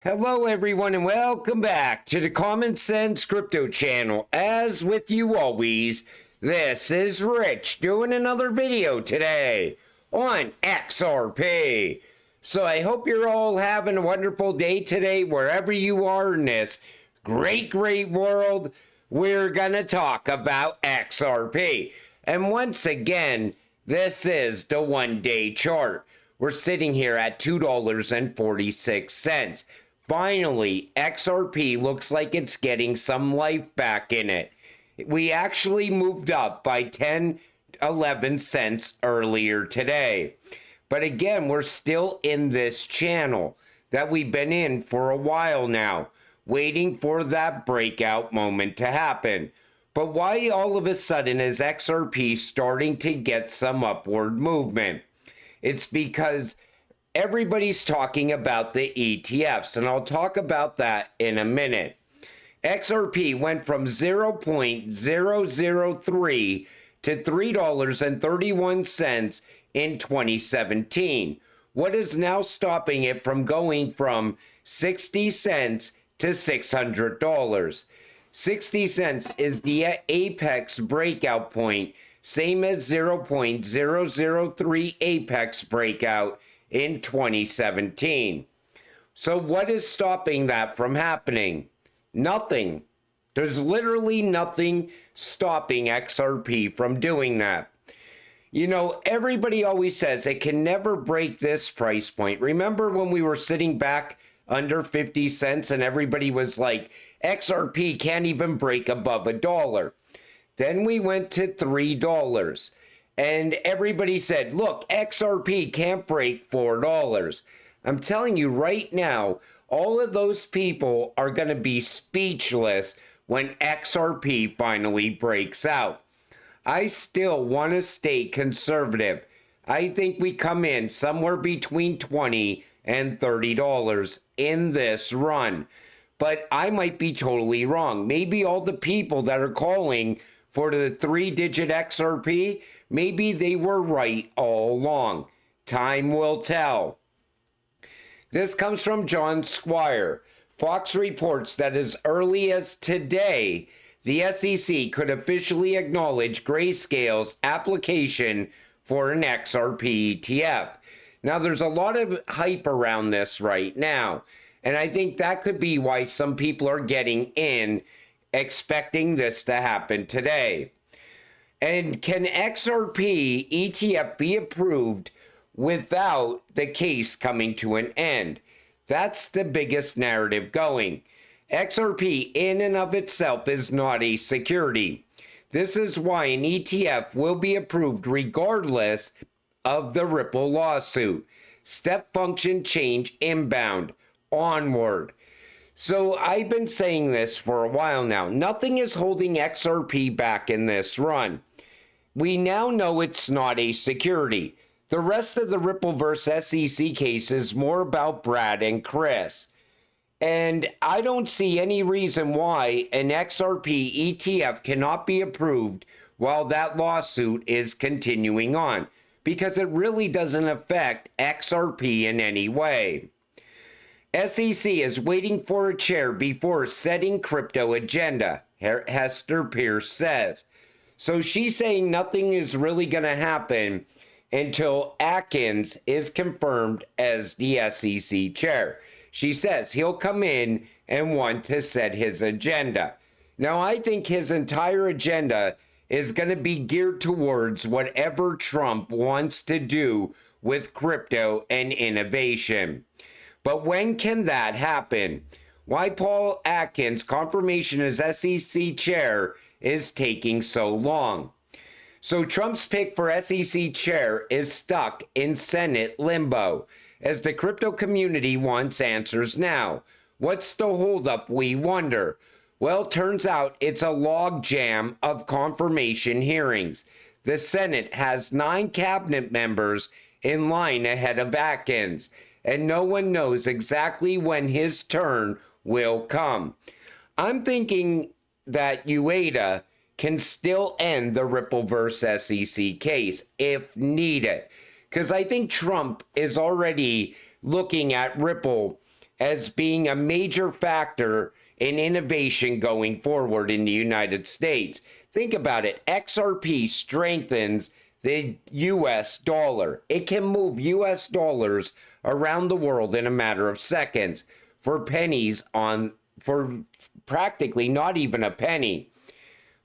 Hello everyone and welcome back to the Common Sense Crypto channel. As with you always, this is Rich doing another video today on XRP. So I hope you're all having a wonderful day today wherever you are in this great world. We're gonna talk about XRP. And once again, this is the one-day chart. We're sitting here at $2.46. Finally, XRP looks like it's getting some life back in it. We actually moved up by 11 cents earlier today. But again, we're still in this channel that we've been in for a while now, waiting for that breakout moment to happen. But why all of a sudden is XRP starting to get some upward movement? It's because everybody's talking about the ETFs, and I'll talk about that in a minute. XRP went from 0.003 to $3.31 in 2017. What is now stopping it from going from 60 cents to $600? 60 cents is the apex breakout point, same as 0.003 apex breakout in 2017. So what is stopping that from happening? Nothing. There's literally nothing stopping XRP from doing that. You know, everybody always says it can never break this price point. Remember when we were sitting back under 50 cents and everybody was like, XRP can't even break above $1. Then we went to $3. And everybody said, look, XRP can't break $4. I'm telling you right now, all of those people are going to be speechless when XRP finally breaks out. I still want to stay conservative. I think we come in somewhere between $20 and $30 in this run. But I might be totally wrong. Maybe all the people that are calling for the 3-digit XRP, maybe they were right all along. Time will tell. This comes from John Squire. Fox reports that as early as today, the SEC could officially acknowledge Grayscale's application for an XRP ETF. Now, there's a lot of hype around this right now, and I think that could be why some people are getting in, expecting this to happen today. And can XRP ETF be approved without the case coming to an end? That's the biggest narrative going. XRP in and of itself is not a security. This is why an ETF will be approved regardless of the Ripple lawsuit. Step function change inbound, onward. So I've been saying this for a while now. Nothing is holding XRP back in this run. We now know it's not a security. The rest of the Rippleverse SEC case is more about Brad and Chris. And I don't see any reason why an XRP ETF cannot be approved while that lawsuit is continuing on, because it really doesn't affect XRP in any way. SEC is waiting for a chair before setting crypto agenda, Hester Pierce says. So she's saying nothing is really going to happen until Atkins is confirmed as the SEC chair. She says he'll come in and want to set his agenda. Now, I think his entire agenda is going to be geared towards whatever Trump wants to do with crypto and innovation. But when can that happen? Why Paul Atkins' confirmation as SEC chair is taking so long? So Trump's pick for SEC chair is stuck in Senate limbo, as the crypto community wants answers now. What's the holdup, we wonder? Well, turns out it's a log jam of confirmation hearings. The Senate has 9 cabinet members in line ahead of Atkins, and no one knows exactly when his turn will come. I'm thinking that UATA can still end the Rippleverse SEC case if needed, because I think Trump is already looking at Ripple as being a major factor in innovation going forward in the United States. Think about it. XRP strengthens the US dollar. It can move US dollars around the world in a matter of seconds for pennies for practically not even a penny.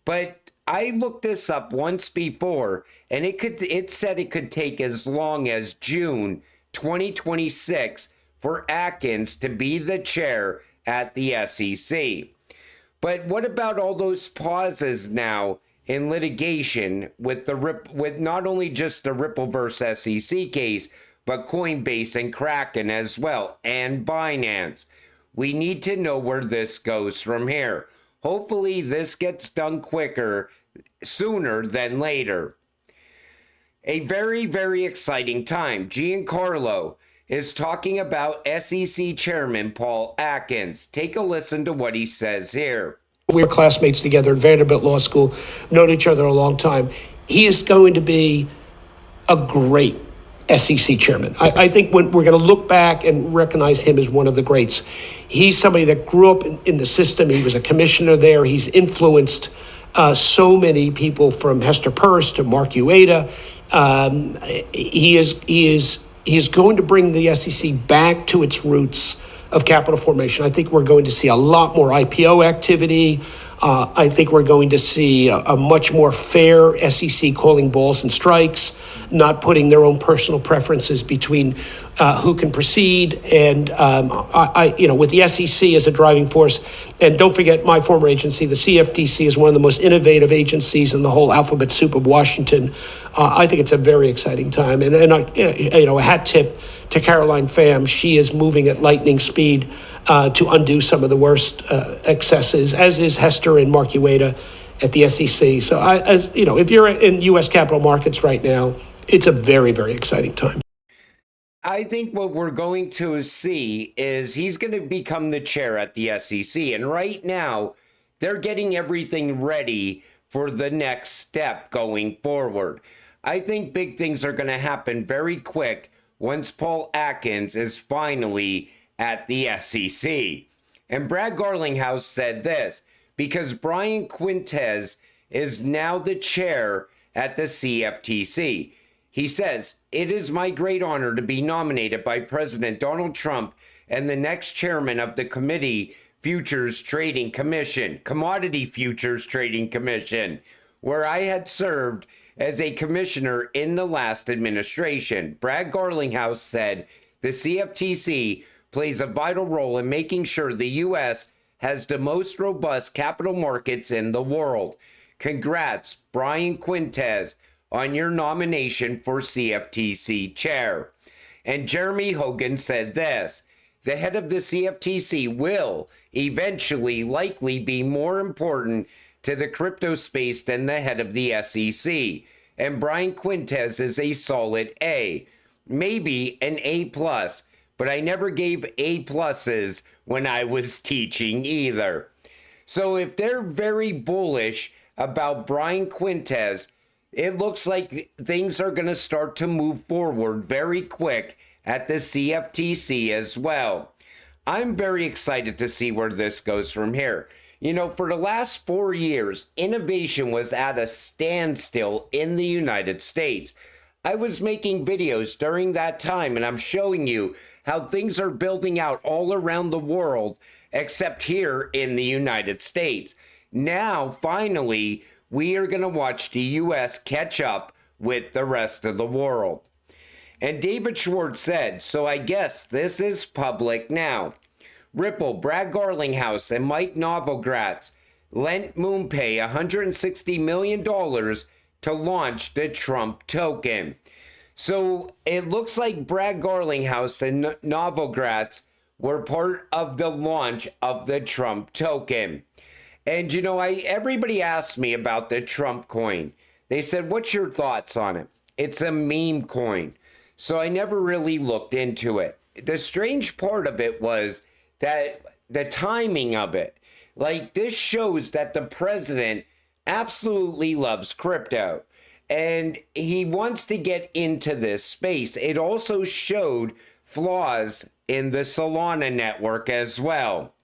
But I looked this up once before, and it said it could take as long as June 2026 for Atkins to be the chair at the SEC. But what about all those pauses now in litigation with not only just the Rippleverse SEC case, but Coinbase and Kraken as well, and Binance? We need to know where this goes from here. Hopefully this gets done sooner than later. A very, very exciting time. Giancarlo is talking about SEC Chairman Paul Atkins. Take a listen to what he says here. We were classmates together at Vanderbilt Law School, known each other a long time. He is going to be a great SEC chairman. I think when we're going to look back and recognize him as one of the greats. He's somebody that grew up in the system. He was a commissioner there. He's influenced so many people, from Hester Peirce to Mark Ueda. He is going to bring the SEC back to its roots of capital formation. I think we're going to see a lot more IPO activity. I think we're going to see a much more fair SEC calling balls and strikes, not putting their own personal preferences between who can proceed. And with the SEC as a driving force, and don't forget my former agency, the CFTC, is one of the most innovative agencies in the whole alphabet soup of Washington. I think it's a very exciting time. And a hat tip to Caroline Pham. She is moving at lightning speed to undo some of the worst excesses, as is Hester and Mark Ueda at the SEC. So, if you're in U.S. capital markets right now, it's a very, very exciting time. I think what we're going to see is he's going to become the chair at the SEC. And right now, they're getting everything ready for the next step going forward. I think big things are going to happen very quick once Paul Atkins is finally at the SEC. And Brad Garlinghouse said this, because Brian Quintenz is now the chair at the CFTC. He says, "It is my great honor to be nominated by President Donald Trump and the next chairman of the Commodity Futures Trading Commission, where I had served as a commissioner in the last administration." Brad Garlinghouse said, "The CFTC plays a vital role in making sure the U.S. has the most robust capital markets in the world. Congrats, Brian Quintenz, on your nomination for CFTC chair." And Jeremy Hogan said this, "The head of the CFTC will eventually likely be more important to the crypto space than the head of the SEC. And Brian Quintenz is a solid A, maybe an A+, but I never gave A+ when I was teaching either." So if they're very bullish about Brian Quintenz, it looks like things are going to start to move forward very quick at the CFTC as well. I'm very excited to see where this goes from here. For the last 4 years, innovation was at a standstill in the United States. I was making videos during that time, and I'm showing you how things are building out all around the world, except here in the United States. Now, finally, we are going to watch the U.S. catch up with the rest of the world. And David Schwartz said, "So I guess this is public now. Ripple, Brad Garlinghouse, and Mike Novogratz lent MoonPay $160 million to launch the Trump token." So it looks like Brad Garlinghouse and Novogratz were part of the launch of the Trump token. And everybody asked me about the Trump coin. They said, "What's your thoughts on it?" It's a meme coin. So I never really looked into it. The strange part of it was that the timing of it, this shows that the president absolutely loves crypto and he wants to get into this space. It also showed flaws in the Solana network as well.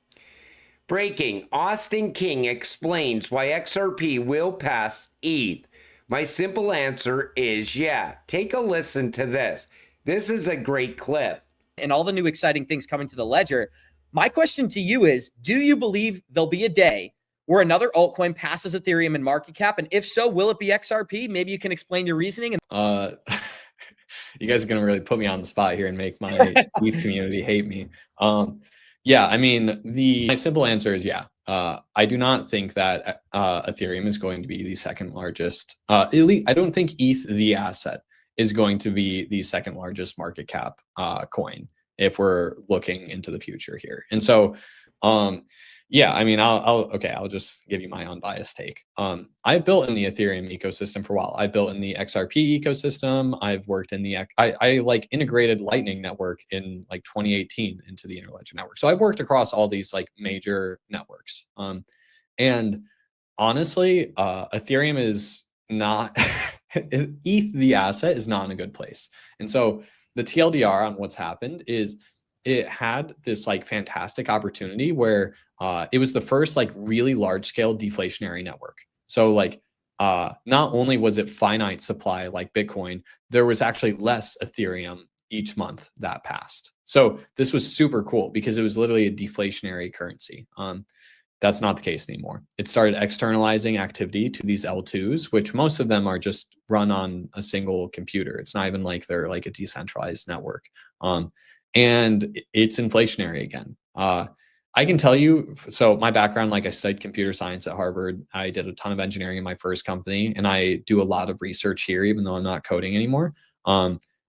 Breaking, Austin King explains why XRP will pass ETH. My simple answer is yeah. Take a listen to this. This is a great clip. And all the new exciting things coming to the ledger. My question to you is, do you believe there'll be a day where another altcoin passes Ethereum in market cap? And if so, will it be XRP? Maybe you can explain your reasoning. You guys are going to really put me on the spot here and make my ETH community hate me. Yeah, I mean, my simple answer is yeah. I do not think that Ethereum is going to be the second largest. I don't think ETH, the asset, is going to be the second largest market cap coin if we're looking into the future here. And so, yeah, I mean, I'll just give you my unbiased take. I've built in the Ethereum ecosystem for a while. I built in the XRP ecosystem. I've worked in the, I like integrated Lightning Network in like 2018 into the Interledger network. So I've worked across all these like major networks. And honestly, Ethereum is not, ETH, the asset, is not in a good place. And so the TLDR on what's happened is it had this like fantastic opportunity where it was the first like really large scale deflationary network. So like not only was it finite supply like Bitcoin, there was actually less Ethereum each month that passed. So this was super cool because it was literally a deflationary currency. That's not the case anymore. It started externalizing activity to these L2s, which most of them are just run on a single computer. It's not even like they're like a decentralized network. And it's inflationary again. I can tell you, so my background, like I studied computer science at Harvard. I did a ton of engineering in my first company, and I do a lot of research here, even though I'm not coding anymore.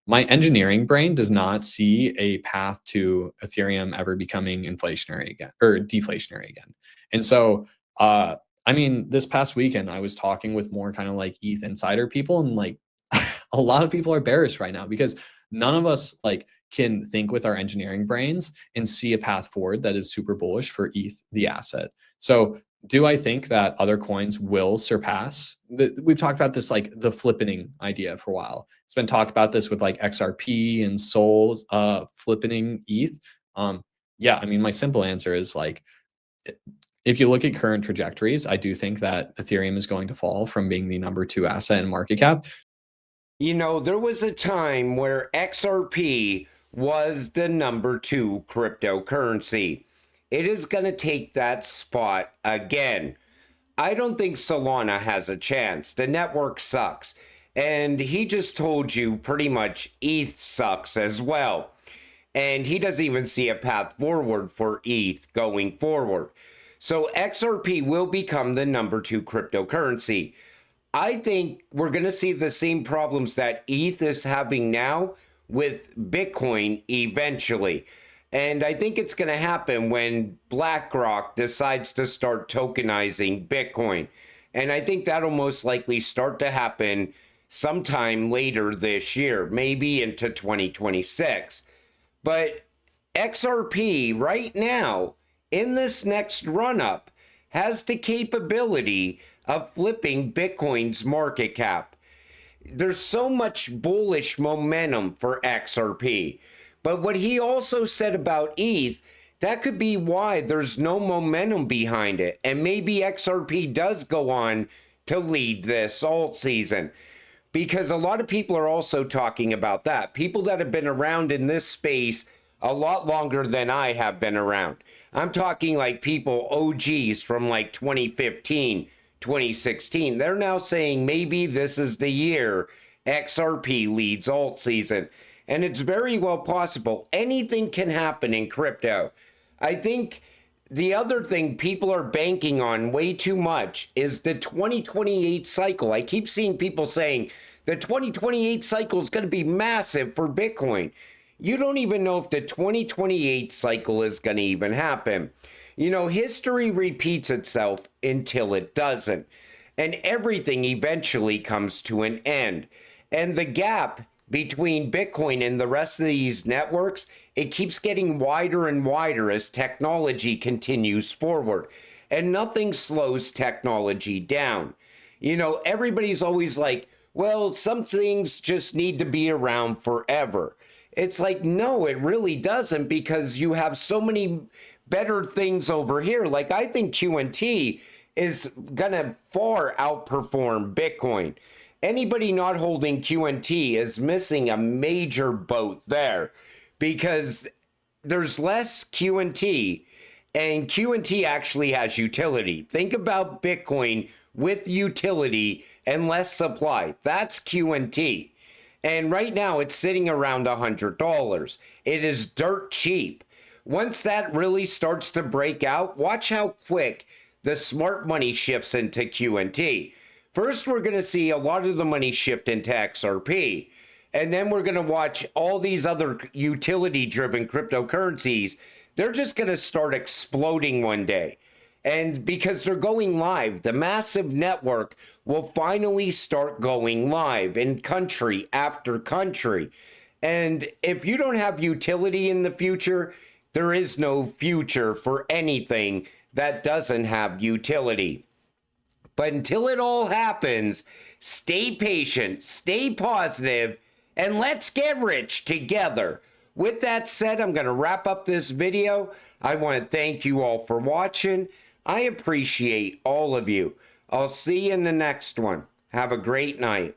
My engineering brain does not see a path to Ethereum ever becoming inflationary again or deflationary again. And so, I mean, this past weekend, I was talking with more kind of like ETH insider people, and like a lot of people are bearish right now because none of us like can think with our engineering brains and see a path forward that is super bullish for ETH, the asset. So do I think that other coins will surpass? We've talked about this, like the flippening idea for a while. It's been talked about this with like XRP and Sol flippening ETH. Yeah, I mean, my simple answer is like, if you look at current trajectories, I do think that Ethereum is going to fall from being the #2 asset in market cap. You know, there was a time where XRP was the #2 cryptocurrency. It is going to take that spot again. I don't think Solana has a chance. The network sucks. And he just told you pretty much ETH sucks as well. And he doesn't even see a path forward for ETH going forward. So XRP will become the #2 cryptocurrency. I think we're going to see the same problems that ETH is having now with Bitcoin eventually. And I think it's going to happen when BlackRock decides to start tokenizing Bitcoin. And I think that'll most likely start to happen sometime later this year, maybe into 2026. But XRP right now, in this next run-up, has the capability of flipping Bitcoin's market cap. There's so much bullish momentum for XRP. But what he also said about ETH, that could be why there's no momentum behind it. And maybe XRP does go on to lead this alt season. Because a lot of people are also talking about that. People that have been around in this space a lot longer than I have been around. I'm talking like people, OGs from like 2015, 2016. They're now saying maybe this is the year XRP leads alt season. And it's very well possible. Anything can happen in crypto. I think the other thing people are banking on way too much is the 2028 cycle. I keep seeing people saying the 2028 cycle is going to be massive for Bitcoin. You don't even know if the 2028 cycle is going to even happen. You know, history repeats itself until it doesn't. And everything eventually comes to an end. And the gap between Bitcoin and the rest of these networks, it keeps getting wider and wider as technology continues forward. And nothing slows technology down. You know, everybody's always like, well, some things just need to be around forever. It's like, no, it really doesn't, because you have so many better things over here. Like, I think QNT is gonna far outperform Bitcoin. Anybody not holding QNT is missing a major boat there, because there's less QNT, and QNT actually has utility. Think about Bitcoin with utility and less supply. That's QNT. And right now it's sitting around $100. It is dirt cheap. Once that really starts to break out, watch how quick the smart money shifts into QNT. First, we're going to see a lot of the money shift into XRP. And then we're going to watch all these other utility-driven cryptocurrencies. They're just going to start exploding one day. And because they're going live, the massive network will finally start going live in country after country. And if you don't have utility in the future, there is no future for anything that doesn't have utility. But until it all happens, stay patient, stay positive, and let's get rich together. With that said, I'm going to wrap up this video. I want to thank you all for watching. I appreciate all of you. I'll see you in the next one. Have a great night.